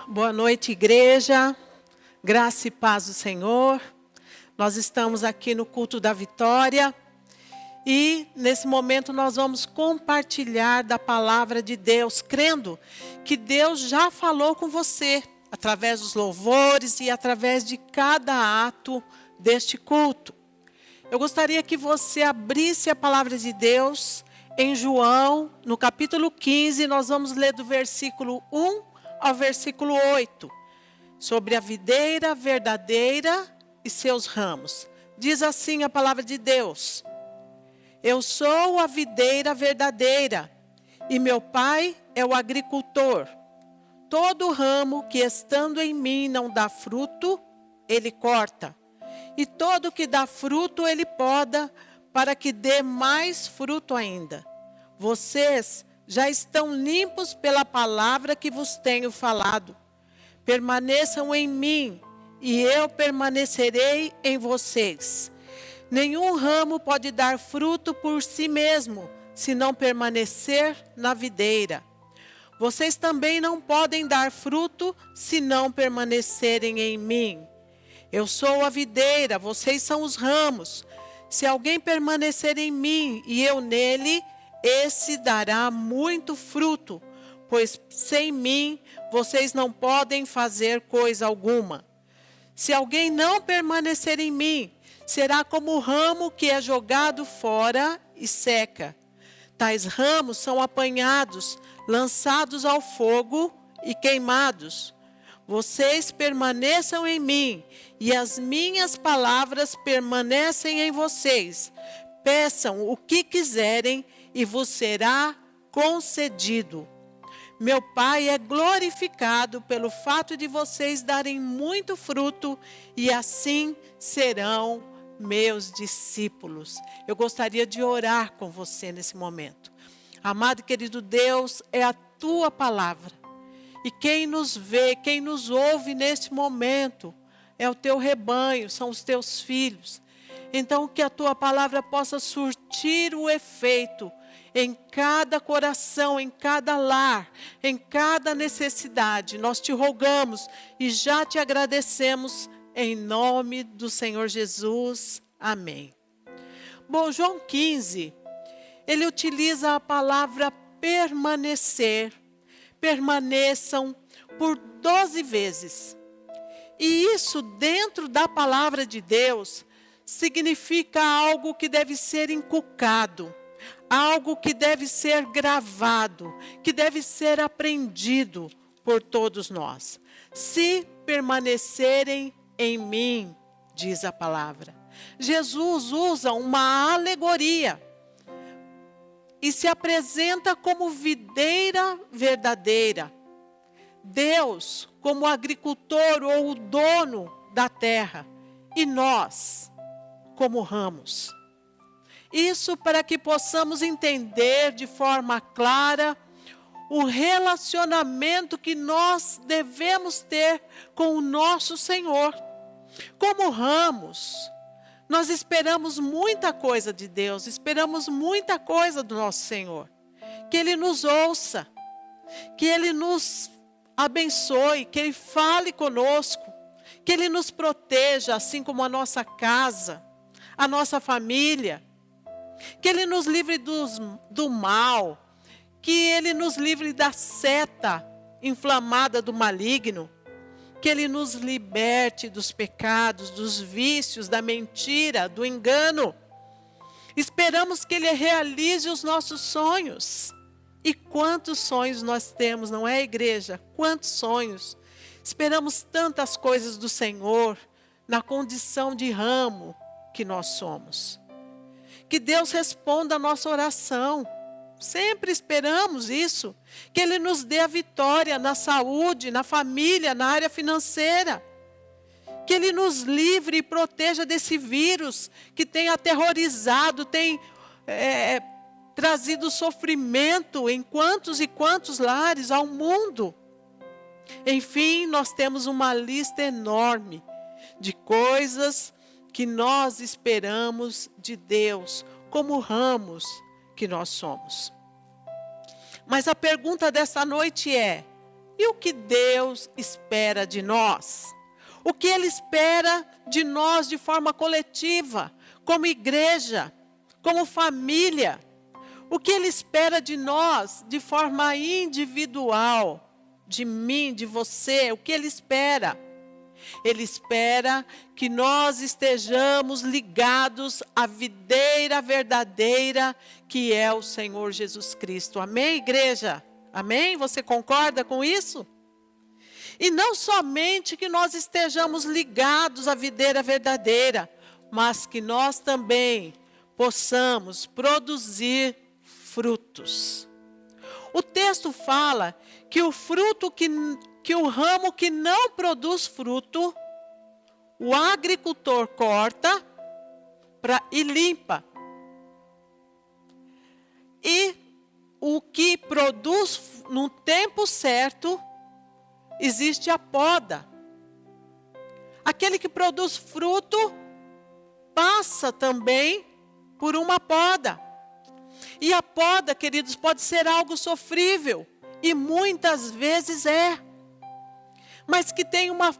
Boa noite, igreja. Graça e paz do Senhor. Nós estamos aqui no culto da vitória. E nesse momento nós vamos compartilhar da palavra de Deus, crendo que Deus já falou com você, através dos louvores e através de cada ato deste culto. Eu gostaria que você abrisse a palavra de Deus em João, no capítulo 15, nós vamos ler do versículo 1 ao versículo 8, sobre a videira verdadeira e seus ramos. Diz assim a palavra de Deus: Eu sou a videira verdadeira, e meu pai é o agricultor. Todo ramo que estando em mim não dá fruto, ele corta. E todo que dá fruto, ele poda, para que dê mais fruto ainda. Vocês já estão limpos pela palavra que vos tenho falado. Permaneçam em mim, e eu permanecerei em vocês. Nenhum ramo pode dar fruto por si mesmo, se não permanecer na videira. Vocês também não podem dar fruto, se não permanecerem em mim. Eu sou a videira, vocês são os ramos. Se alguém permanecer em mim e eu nele, esse dará muito fruto, pois sem mim vocês não podem fazer coisa alguma. Se alguém não permanecer em mim, será como o ramo que é jogado fora e seca. Tais ramos são apanhados, lançados ao fogo e queimados. Vocês permaneçam em mim, e as minhas palavras permanecem em vocês. Peçam o que quiserem, e vos será concedido. Meu Pai é glorificado pelo fato de vocês darem muito fruto, e assim serão meus discípulos. Eu gostaria de orar com você nesse momento. Amado e querido Deus, é a tua palavra. E quem nos vê, quem nos ouve neste momento, é o teu rebanho, são os teus filhos. Então que a tua palavra possa surtir o efeito em cada coração, em cada lar, em cada necessidade. Nós te rogamos e já te agradecemos em nome do Senhor Jesus. Amém. Bom, João 15, ele utiliza a palavra permanecer. Permaneçam por 12 vezes. E isso dentro da palavra de Deus significa algo que deve ser inculcado, algo que deve ser gravado, que deve ser aprendido por todos nós. Se permanecerem em mim, diz a palavra. Jesus usa uma alegoria e se apresenta como videira verdadeira. Deus como agricultor ou o dono da terra. E nós como ramos. Isso para que possamos entender de forma clara o relacionamento que nós devemos ter com o nosso Senhor. Como ramos, nós esperamos muita coisa de Deus, esperamos muita coisa do nosso Senhor. Que Ele nos ouça, que Ele nos abençoe, que Ele fale conosco, que Ele nos proteja, assim como a nossa casa, a nossa família, que Ele nos livre do mal, que Ele nos livre da seta inflamada do maligno, que Ele nos liberte dos pecados, dos vícios, da mentira, do engano. Esperamos que Ele realize os nossos sonhos. E quantos sonhos nós temos, não é, igreja? Quantos sonhos? Esperamos tantas coisas do Senhor, na condição de ramo que nós somos. Que Deus responda a nossa oração. Sempre esperamos isso. Que Ele nos dê a vitória na saúde, na família, na área financeira. Que Ele nos livre e proteja desse vírus que tem aterrorizado, tem trazido sofrimento em quantos e quantos lares ao mundo. Enfim, nós temos uma lista enorme de coisas que nós esperamos de Deus, como ramos que nós somos. Mas a pergunta dessa noite é: E o que Deus espera de nós? O que Ele espera de nós de forma coletiva, como igreja, como família? O que Ele espera de nós de forma individual, de mim, de você? O que Ele espera? Ele espera que nós estejamos ligados à videira verdadeira, que é o Senhor Jesus Cristo. Amém, igreja? Amém? Você concorda com isso? E não somente que nós estejamos ligados à videira verdadeira, mas que nós também possamos produzir frutos. O texto fala que o fruto que o ramo que não produz fruto, o agricultor corta e limpa. E o que produz no tempo certo, existe a poda. Aquele que produz fruto passa também por uma poda. E a poda, queridos, pode ser algo sofrível, e muitas vezes é, mas que tem uma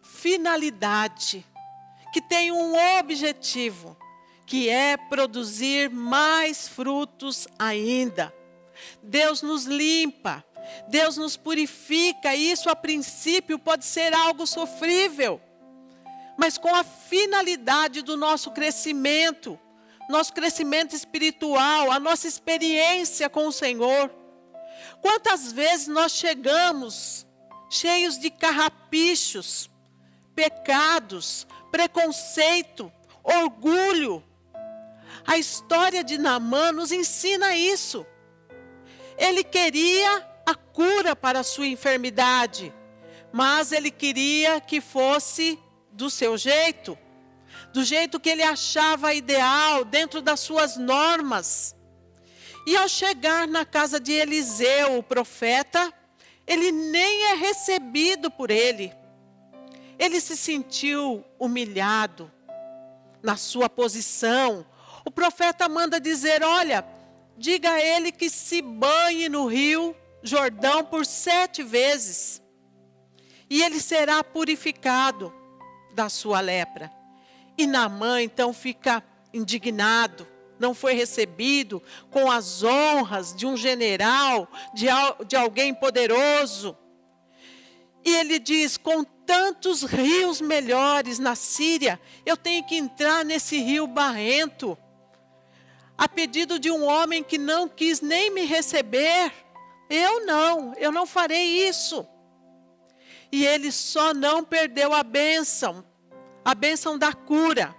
finalidade, que tem um objetivo, que é produzir mais frutos ainda. Deus nos limpa, Deus nos purifica, e isso a princípio pode ser algo sofrível, mas com a finalidade do nosso crescimento espiritual, a nossa experiência com o Senhor. Quantas vezes nós chegamos cheios de carrapichos, pecados, preconceito, orgulho. A história de Naamã nos ensina isso. Ele queria a cura para a sua enfermidade, mas ele queria que fosse do seu jeito, do jeito que ele achava ideal, dentro das suas normas. E ao chegar na casa de Eliseu, o profeta, ele nem é recebido por ele. Ele se sentiu humilhado na sua posição. O profeta manda dizer: olha, diga a ele que se banhe no rio Jordão por 7 vezes, e ele será purificado da sua lepra. E Naamã então fica indignado, não foi recebido com as honras de um general, de alguém poderoso. E ele diz: com tantos rios melhores na Síria, eu tenho que entrar nesse rio barrento, a pedido de um homem que não quis nem me receber. Eu não farei isso. E ele só não perdeu a bênção da cura,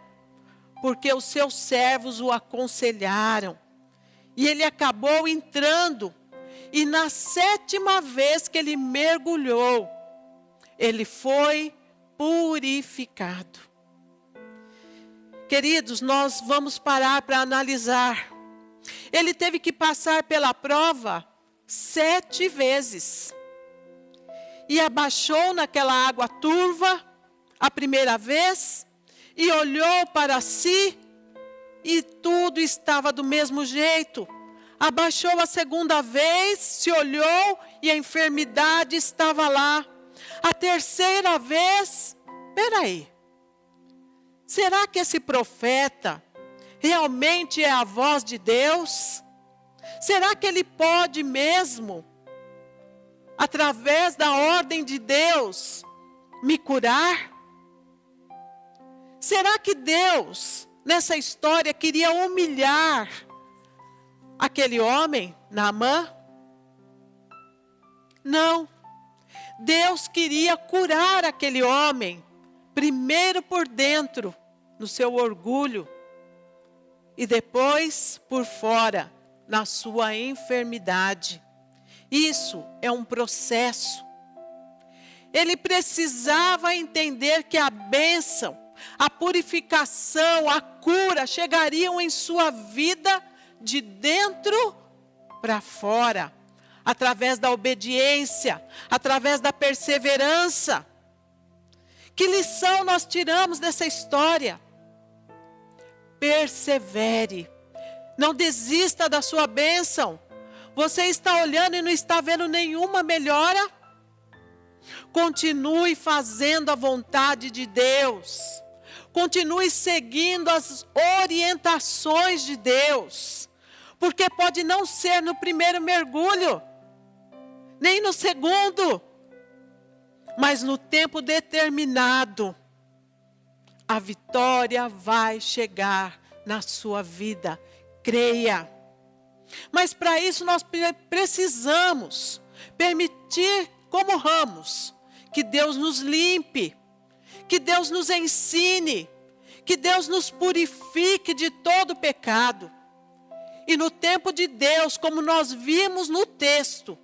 porque os seus servos o aconselharam. E ele acabou entrando, e na 7ª vez que ele mergulhou, ele foi purificado. Queridos, nós vamos parar para analisar. Ele teve que passar pela prova 7 vezes. E abaixou naquela água turva a primeira vez, e olhou para si, e tudo estava do mesmo jeito. Abaixou a 2ª vez, se olhou, e a enfermidade estava lá. A 3ª vez, peraí, será que esse profeta realmente é a voz de Deus? Será que ele pode mesmo, através da ordem de Deus, me curar? Será que Deus, nessa história, queria humilhar aquele homem, Naamã? Não. Deus queria curar aquele homem, primeiro por dentro, no seu orgulho, e depois por fora, na sua enfermidade. Isso é um processo. Ele precisava entender que a bênção, a purificação, a cura chegariam em sua vida de dentro para fora, através da obediência, através da perseverança. Que lição nós tiramos dessa história? Persevere, não desista da sua bênção. Você está olhando e não está vendo nenhuma melhora? Continue fazendo a vontade de Deus. Continue seguindo as orientações de Deus. Porque pode não ser no primeiro mergulho, nem no segundo, mas no tempo determinado, a vitória vai chegar na sua vida. Creia. Mas para isso nós precisamos permitir, como ramos, que Deus nos limpe, que Deus nos ensine, que Deus nos purifique de todo pecado. E no tempo de Deus, como nós vimos no texto,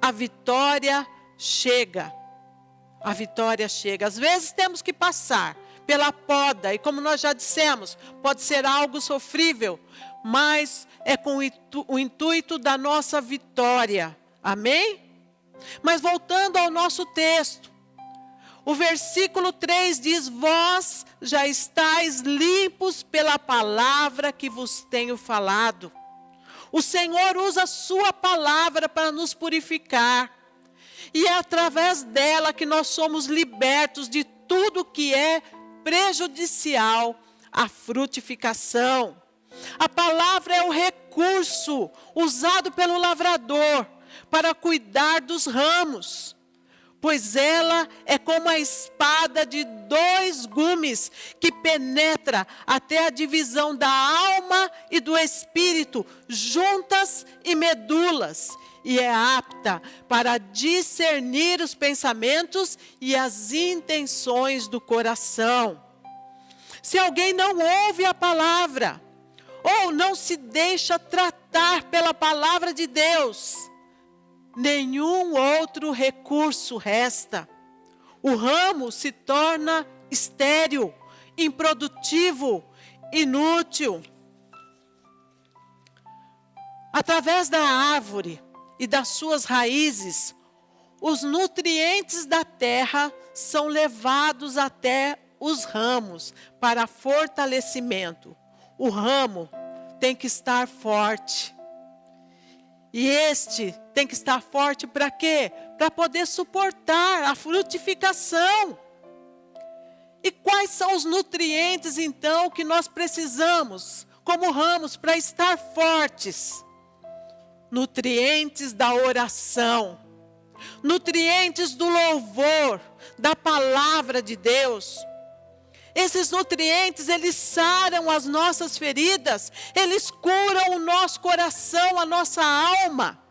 a vitória chega. A vitória chega. Às vezes temos que passar pela poda, e como nós já dissemos, pode ser algo sofrível, mas é com o intuito da nossa vitória. Amém? Mas voltando ao nosso texto, o versículo 3 diz: vós já estáis limpos pela palavra que vos tenho falado. O Senhor usa a sua palavra para nos purificar. E é através dela que nós somos libertos de tudo que é prejudicial à frutificação. A palavra é o recurso usado pelo lavrador para cuidar dos ramos, pois ela é como a espada de 2 gumes que penetra até a divisão da alma e do espírito, juntas e medulas, e é apta para discernir os pensamentos e as intenções do coração. Se alguém não ouve a palavra, ou não se deixa tratar pela palavra de Deus, nenhum outro recurso resta. O ramo se torna estéril, improdutivo, inútil. Através da árvore e das suas raízes, os nutrientes da terra são levados até os ramos para fortalecimento. O ramo tem que estar forte. E este tem que estar forte para quê? Para poder suportar a frutificação. E quais são os nutrientes, então, que nós precisamos, como ramos, para estar fortes? Nutrientes da oração, nutrientes do louvor, da palavra de Deus. Esses nutrientes, eles saram as nossas feridas, eles curam o nosso coração, a nossa alma.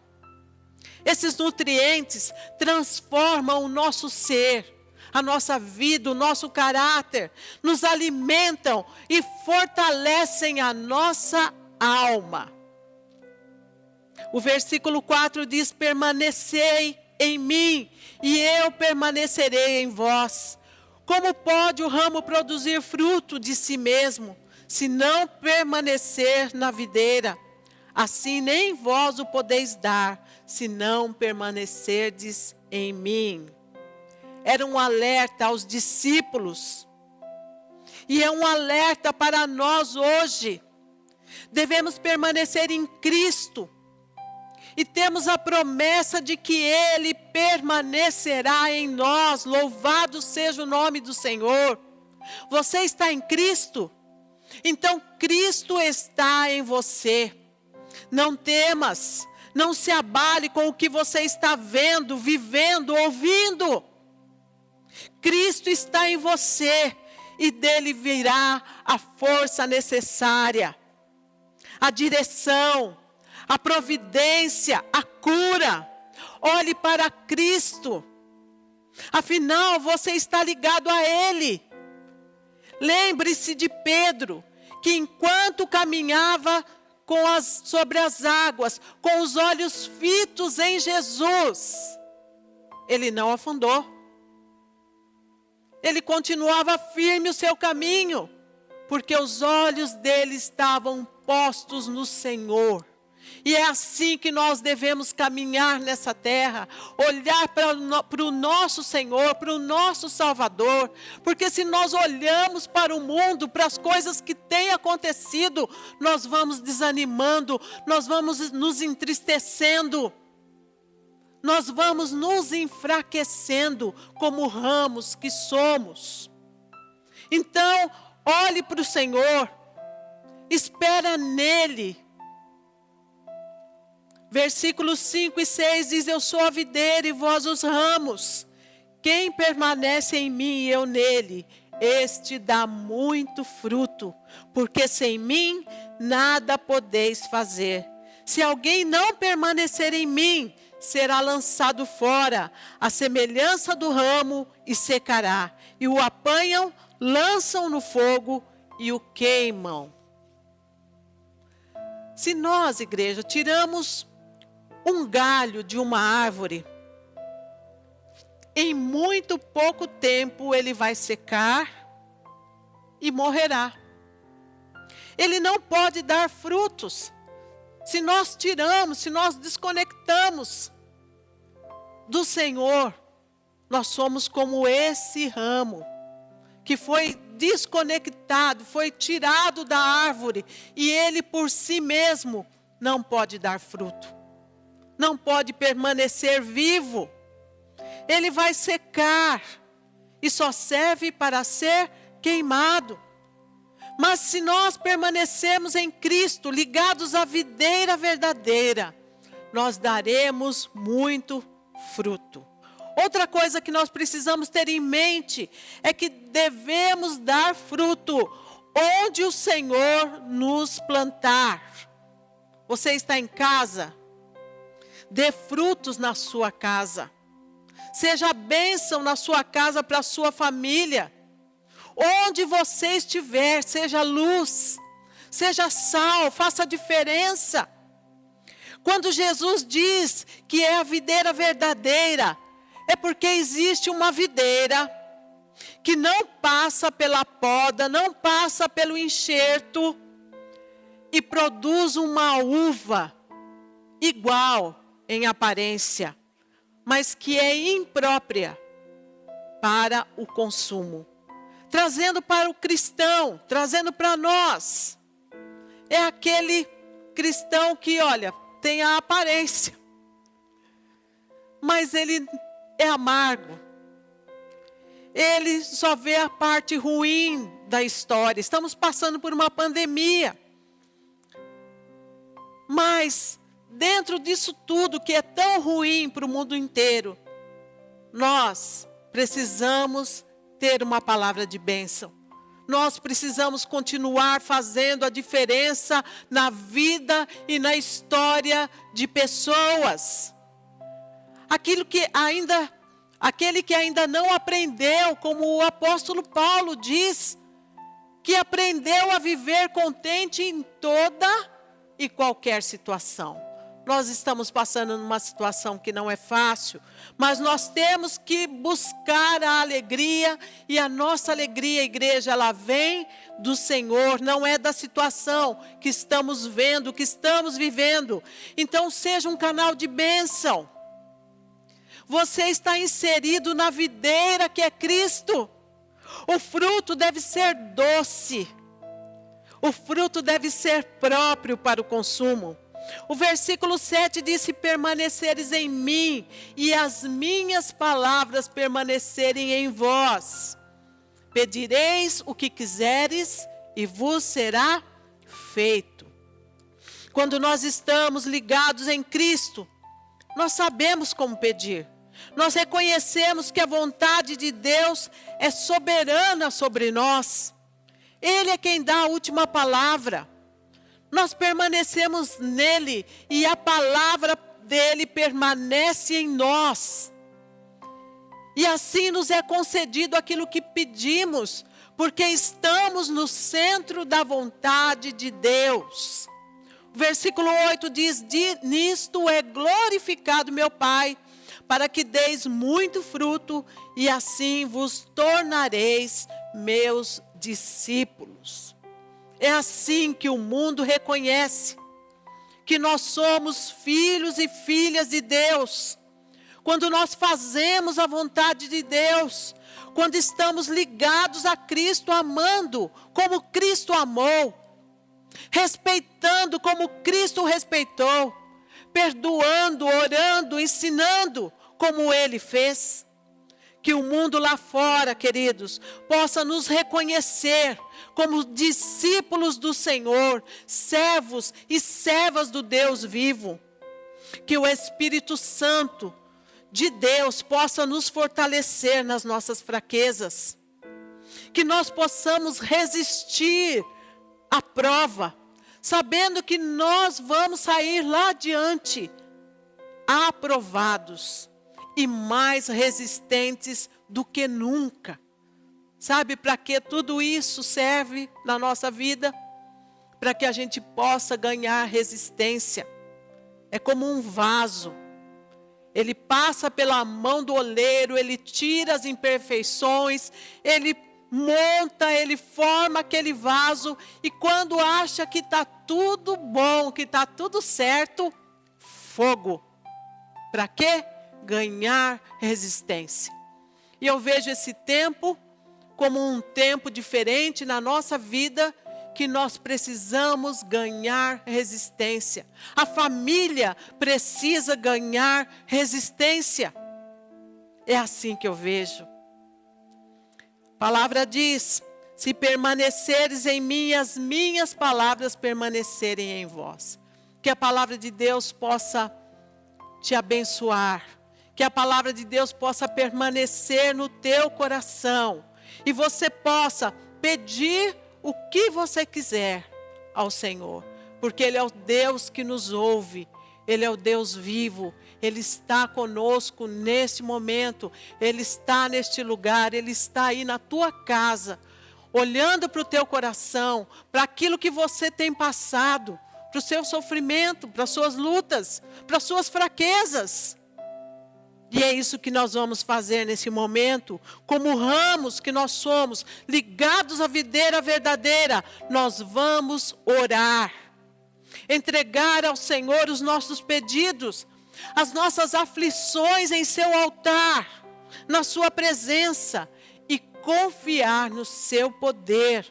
Esses nutrientes transformam o nosso ser, a nossa vida, o nosso caráter, nos alimentam e fortalecem a nossa alma. O versículo 4 diz: permanecei em mim e eu permanecerei em vós. Como pode o ramo produzir fruto de si mesmo, se não permanecer na videira? Assim nem vós o podeis dar, se não permanecerdes em mim. Era um alerta aos discípulos. E é um alerta para nós hoje. Devemos permanecer em Cristo. E temos a promessa de que Ele permanecerá em nós. Louvado seja o nome do Senhor. Você está em Cristo? Então Cristo está em você. Não temas, não se abale com o que você está vendo, vivendo, ouvindo. Cristo está em você e dele virá a força necessária, a direção, a providência, a cura. Olhe para Cristo. Afinal, você está ligado a Ele. Lembre-se de Pedro, que enquanto caminhava sobre as águas, com os olhos fitos em Jesus, ele não afundou. Ele continuava firme o seu caminho, porque os olhos dele estavam postos no Senhor. E é assim que nós devemos caminhar nessa terra, olhar para o nosso Senhor, para o nosso Salvador. Porque se nós olhamos para o mundo, para as coisas que têm acontecido, nós vamos desanimando, nós vamos nos entristecendo, nós vamos nos enfraquecendo como ramos que somos. Então, olhe para o Senhor, espera nele. Versículos 5 e 6 diz: eu sou a videira e vós os ramos. Quem permanece em mim e eu nele, este dá muito fruto, porque sem mim nada podeis fazer. Se alguém não permanecer em mim, será lançado fora, à semelhança do ramo, e secará. E o apanham, lançam no fogo e o queimam. Se nós, igreja, tiramos um galho de uma árvore, em muito pouco tempo ele vai secar e morrerá. Ele não pode dar frutos. Se nós tiramos, se nós desconectamos do Senhor, nós somos como esse ramo que foi desconectado, foi tirado da árvore, e ele por si mesmo não pode dar fruto, não pode permanecer vivo. Ele vai secar e só serve para ser queimado. Mas se nós permanecermos em Cristo, ligados à videira verdadeira, nós daremos muito fruto. Outra coisa que nós precisamos ter em mente é que devemos dar fruto onde o Senhor nos plantar. Você está em casa? Dê frutos na sua casa. Seja bênção na sua casa para a sua família. Onde você estiver, seja luz, seja sal, faça diferença. Quando Jesus diz que é a videira verdadeira, é porque existe uma videira que não passa pela poda, não passa pelo enxerto e produz uma uva igual em aparência, mas que é imprópria para o consumo. Trazendo para o cristão, trazendo para nós. É aquele cristão que, olha, tem a aparência, mas ele é amargo. Ele só vê a parte ruim da história. Estamos passando por uma pandemia. Mas, dentro disso tudo que é tão ruim para o mundo inteiro, nós precisamos ter uma palavra de bênção. Nós precisamos continuar fazendo a diferença na vida e na história de pessoas. Aquele que ainda não aprendeu, como o apóstolo Paulo diz, que aprendeu a viver contente em toda e qualquer situação. Nós estamos passando numa situação que não é fácil, mas nós temos que buscar a alegria, e a nossa alegria, igreja, ela vem do Senhor, não é da situação que estamos vendo, que estamos vivendo. Então seja um canal de bênção. Você está inserido na videira que é Cristo. O fruto deve ser doce. O fruto deve ser próprio para o consumo. O versículo 7 diz: se permaneceres em mim e as minhas palavras permanecerem em vós, pedireis o que quiseres e vos será feito. Quando nós estamos ligados em Cristo, nós sabemos como pedir. Nós reconhecemos que a vontade de Deus é soberana sobre nós. Ele é quem dá a última palavra. Nós permanecemos nele e a palavra dele permanece em nós. E assim nos é concedido aquilo que pedimos, porque estamos no centro da vontade de Deus. O versículo 8 diz: nisto é glorificado meu Pai, para que deis muito fruto, e assim vos tornareis meus discípulos. É assim que o mundo reconhece que nós somos filhos e filhas de Deus. Quando nós fazemos a vontade de Deus, quando estamos ligados a Cristo, amando como Cristo amou, respeitando como Cristo respeitou, perdoando, orando, ensinando como Ele fez. Que o mundo lá fora, queridos, possa nos reconhecer como discípulos do Senhor, servos e servas do Deus vivo. Que o Espírito Santo de Deus possa nos fortalecer nas nossas fraquezas. Que nós possamos resistir à prova, sabendo que nós vamos sair lá adiante, aprovados e mais resistentes do que nunca. Sabe para que tudo isso serve na nossa vida? Para que a gente possa ganhar resistência. É como um vaso. Ele passa pela mão do oleiro, ele tira as imperfeições, ele monta, ele forma aquele vaso, e quando acha que está tudo bom, que está tudo certo, fogo. Para quê? Ganhar resistência. E eu vejo esse tempo como um tempo diferente na nossa vida, que nós precisamos ganhar resistência. A família precisa ganhar resistência. É assim que eu vejo. A palavra diz: se permaneceres em mim, as minhas palavras permanecerem em vós. Que a palavra de Deus possa te abençoar. Que a palavra de Deus possa permanecer no teu coração. E você possa pedir o que você quiser ao Senhor. Porque Ele é o Deus que nos ouve. Ele é o Deus vivo. Ele está conosco neste momento. Ele está neste lugar. Ele está aí na tua casa. Olhando para o teu coração. Para aquilo que você tem passado. Para o seu sofrimento. Para as suas lutas. Para as suas fraquezas. E é isso que nós vamos fazer nesse momento, como ramos que nós somos, ligados à videira verdadeira, nós vamos orar, entregar ao Senhor os nossos pedidos, as nossas aflições em seu altar, na sua presença, e confiar no seu poder,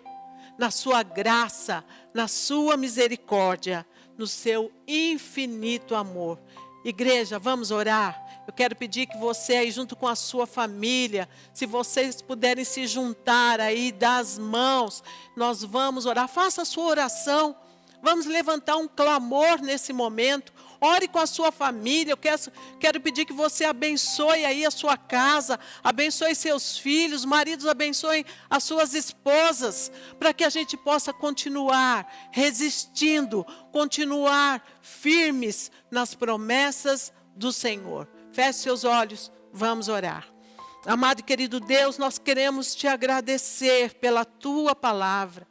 na sua graça, na sua misericórdia, no seu infinito amor. Igreja, vamos orar. Eu quero pedir que você aí junto com a sua família, se vocês puderem se juntar aí, dar as mãos, nós vamos orar. Faça a sua oração. Vamos levantar um clamor nesse momento. Ore com a sua família. Eu quero pedir que você abençoe aí a sua casa, abençoe seus filhos, maridos abençoem as suas esposas, para que a gente possa continuar resistindo, continuar firmes nas promessas do Senhor. Feche seus olhos, vamos orar. Amado e querido Deus, nós queremos te agradecer pela tua palavra.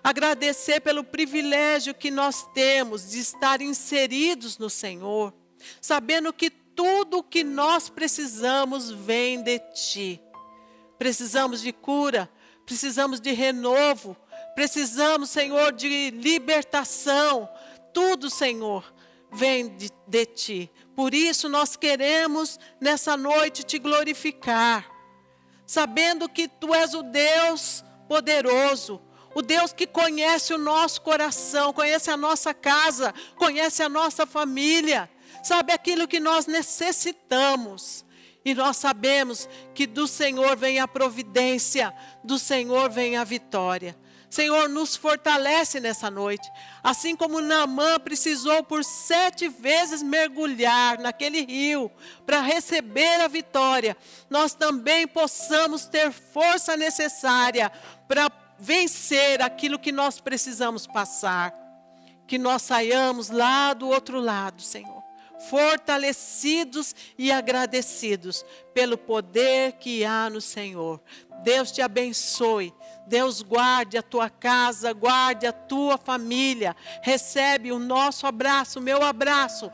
Agradecer pelo privilégio que nós temos de estar inseridos no Senhor, sabendo que tudo o que nós precisamos vem de Ti. Precisamos de cura, precisamos de renovo, precisamos, Senhor, de libertação. Tudo, Senhor, vem de Ti. Por isso nós queremos nessa noite te glorificar, sabendo que Tu és o Deus poderoso, o Deus que conhece o nosso coração, conhece a nossa casa, conhece a nossa família, sabe aquilo que nós necessitamos. E nós sabemos que do Senhor vem a providência, do Senhor vem a vitória. Senhor, nos fortalece nessa noite. Assim como Naamã precisou por 7 vezes mergulhar naquele rio para receber a vitória, nós também possamos ter força necessária para vencer aquilo que nós precisamos passar. Que nós saiamos lá do outro lado, Senhor, fortalecidos e agradecidos pelo poder que há no Senhor. Deus te abençoe. Deus guarde a tua casa, guarde a tua família. Recebe o nosso abraço, o meu abraço.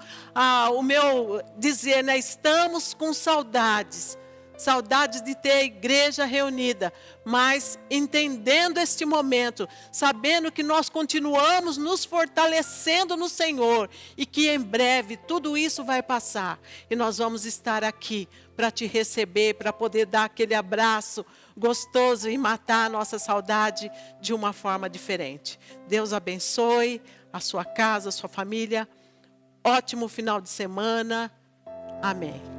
O meu dizer, né? Estamos com saudades saudades de ter a igreja reunida, mas entendendo este momento, sabendo que nós continuamos nos fortalecendo no Senhor e que em breve tudo isso vai passar e nós vamos estar aqui para te receber, para poder dar aquele abraço gostoso e matar a nossa saudade de uma forma diferente. Deus abençoe a sua casa, a sua família. Ótimo final de semana. Amém.